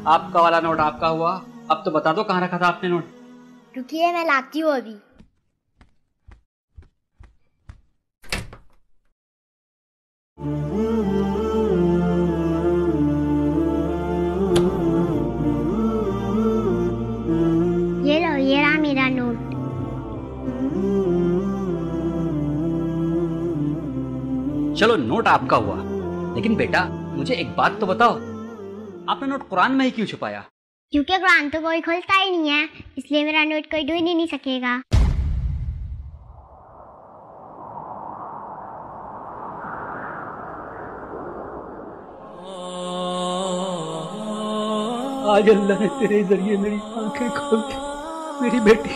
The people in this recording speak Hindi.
आपका वाला नोट आपका हुआ। अब तो बता दो कहाँ रखा था आपने नोट। रुकिए, मैं लाती हूँ अभी। ये लो, ये रहा मेरा नोट। चलो नोट आपका हुआ, लेकिन बेटा मुझे एक बात तो बताओ, आपने नोट कुरान में ही क्यों छुपाया? क्योंकि कुरान तो कोई खोलता ही नहीं है, इसलिए मेरा नोट कोई ढूंढ ही नहीं सकेगा। आज अल्लाह ने तेरे जरिए मेरी आंखें खोल दी, मेरी बेटी।